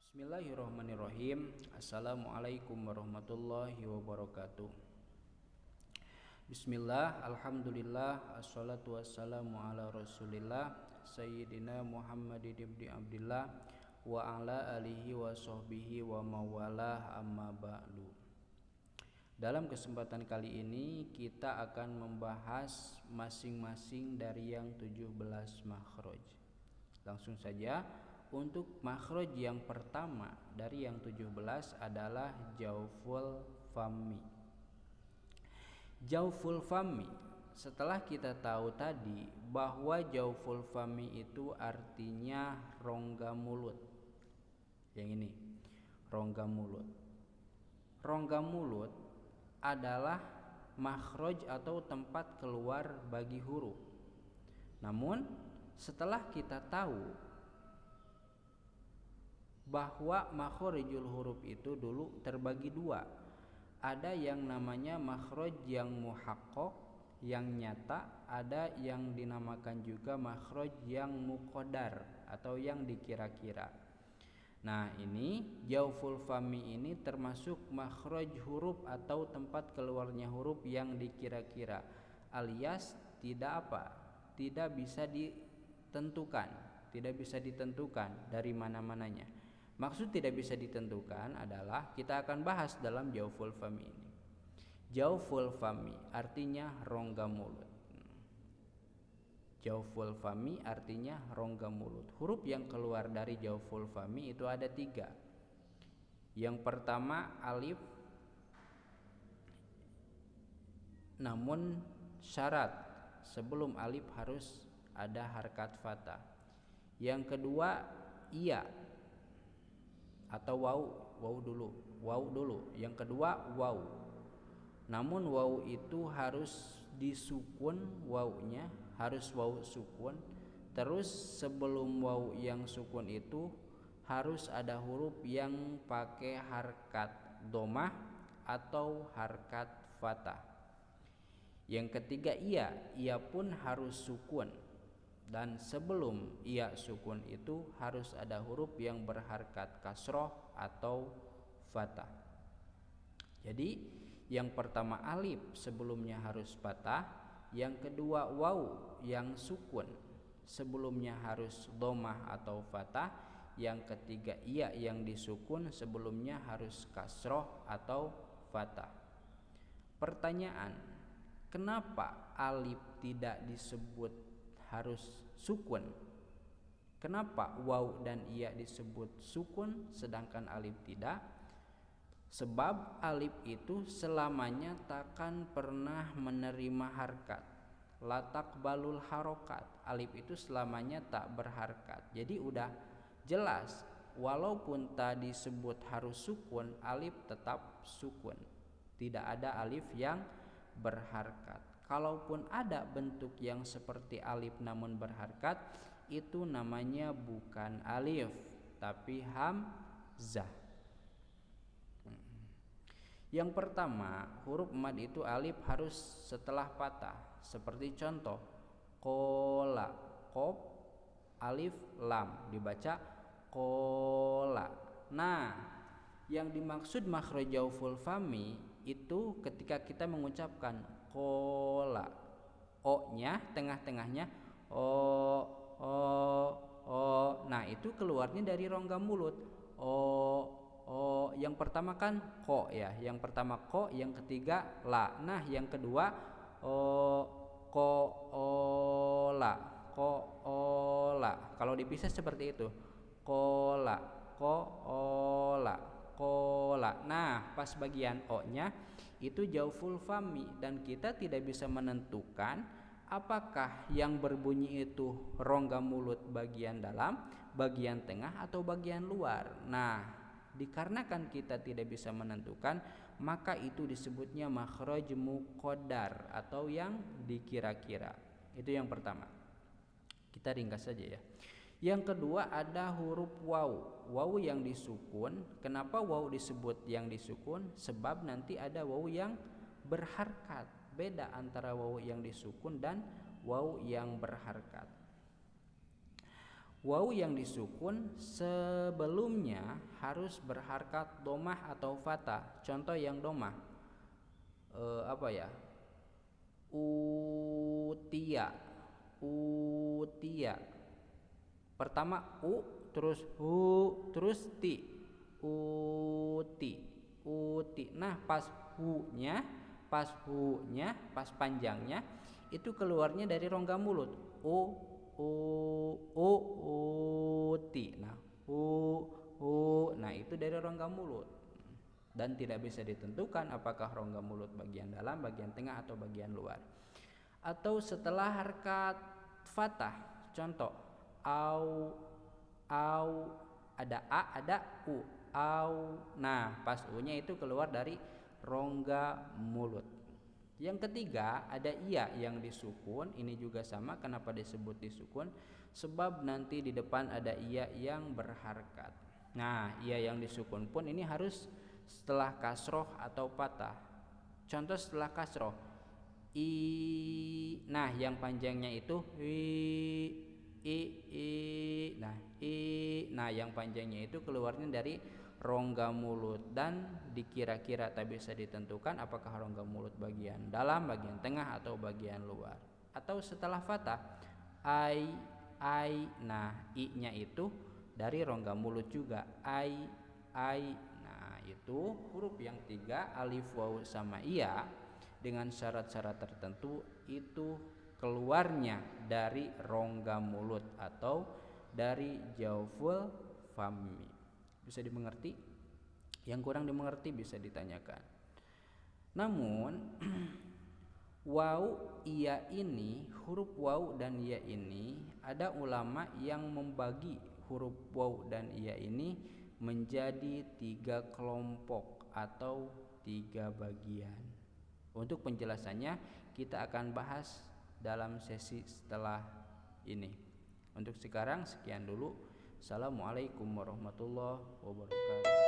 Bismillahirrahmanirrahim. Assalamualaikum warahmatullahi wabarakatuh. Bismillah, alhamdulillah, assalatu wassalamu ala rasulillah Sayyidina Muhammad ibn Abdillah wa ala alihi wa sahbihi wa mawalah, amma ba'du. Dalam kesempatan kali ini kita akan membahas masing-masing dari yang 17 makhraj. Langsung saja. Untuk makhraj yang pertama dari yang 17 adalah jauful fami. Jauful fami, setelah kita tahu tadi bahwa jauful fami itu artinya rongga mulut. Yang ini, rongga mulut. Rongga mulut adalah makhraj atau tempat keluar bagi huruf. Namun setelah kita tahu bahwa makhrijul huruf itu dulu terbagi dua. Ada yang namanya makhraj yang muhaqqaq, yang nyata, ada yang dinamakan juga makhraj yang muqaddar atau yang dikira-kira. Nah, ini jauful fami ini termasuk makhraj huruf atau tempat keluarnya huruf yang dikira-kira, alias tidak bisa ditentukan, dari mana-mananya. Maksud tidak bisa ditentukan adalah kita akan bahas dalam jauful fami ini. Jauful fami artinya rongga mulut. Jauful fami artinya rongga mulut. Huruf yang keluar dari jauful fami itu ada 3. Yang pertama alif, namun syarat sebelum alif harus ada harkat fathah. Yang kedua iya atau waw dulu. Yang kedua waw. Namun waw itu harus disukun, wawnya harus waw sukun. Terus sebelum waw yang sukun itu harus ada huruf yang pakai harkat domah atau harkat fathah. Yang ketiga iya pun harus sukun. Dan sebelum iya sukun itu harus ada huruf yang berharkat kasroh atau fathah. Jadi yang pertama alif sebelumnya harus fathah, yang kedua waw yang sukun sebelumnya harus domah atau fathah, yang ketiga iya yang disukun sebelumnya harus kasroh atau fathah. Pertanyaan, kenapa alif tidak disebut harus sukun? Kenapa waw dan iya disebut sukun sedangkan alif tidak? Sebab alif itu selamanya takkan pernah menerima harkat. La taqbalul harokat. Alif itu selamanya tak berharkat. Jadi udah jelas, walaupun tadi disebut harus sukun, alif tetap sukun. Tidak ada alif yang berharkat. Kalaupun ada bentuk yang seperti alif namun berharkat, itu namanya bukan alif tapi hamzah. Yang pertama, huruf mad itu alif harus setelah patah. Seperti contoh, qola, qaf, alif, lam, dibaca qola. Nah, yang dimaksud makhraj jauful fami itu ketika kita mengucapkan qola, o-nya tengah-tengahnya o. Nah, itu keluarnya dari rongga mulut. Yang pertama kan ko ya, yang pertama ko, yang ketiga la. Nah, yang kedua qola. Kalau dipisah seperti itu. Qola. Nah, pas bagian o-nya itu jauful fami dan kita tidak bisa menentukan apakah yang berbunyi itu rongga mulut bagian dalam, bagian tengah atau bagian luar. Nah, dikarenakan kita tidak bisa menentukan, maka itu disebutnya makhraj muqaddar atau yang dikira-kira. Itu yang pertama. Kita ringkas saja ya. Yang kedua ada huruf waw. Waw yang disukun. Kenapa waw disebut yang disukun? Sebab nanti ada waw yang berharkat. Beda antara waw yang disukun dan waw yang berharkat. Waw yang disukun sebelumnya harus berharkat domah atau fathah. Contoh yang domah, apa ya? Utia, utia. Pertama u, terus hu, terus ti, uti, uti. Nah pas panjangnya itu keluarnya dari rongga mulut. U uti. Nah nah itu dari rongga mulut dan tidak bisa ditentukan apakah rongga mulut bagian dalam, bagian tengah atau bagian luar. Atau setelah harkat fathah, contoh au, ada a, ada u, au. Nah pas u nya itu keluar dari rongga mulut. Yang ketiga ada iya yang disukun. Ini juga sama, kenapa disebut disukun? Sebab nanti di depan ada iya yang berharkat. Nah iya yang disukun pun ini harus setelah kasroh atau patah. Contoh setelah kasroh, i. Nah yang panjangnya itu i. Nah yang panjangnya itu keluarnya dari rongga mulut dan dikira-kira tak bisa ditentukan apakah rongga mulut bagian dalam, bagian tengah atau bagian luar. Atau setelah fathah, ai. Nah i-nya itu dari rongga mulut juga, ai. Nah itu huruf yang tiga, alif, waw sama iya, dengan syarat-syarat tertentu itu keluarnya dari rongga mulut atau dari jauful fami. Bisa dimengerti? Yang kurang dimengerti bisa ditanyakan. Namun waw iya ini, huruf waw dan iya ini, ada ulama yang membagi huruf waw dan iya ini menjadi 3 kelompok atau 3 bagian. Untuk penjelasannya kita akan bahas dalam sesi setelah ini. Untuk sekarang sekian dulu. Assalamualaikum warahmatullahi wabarakatuh.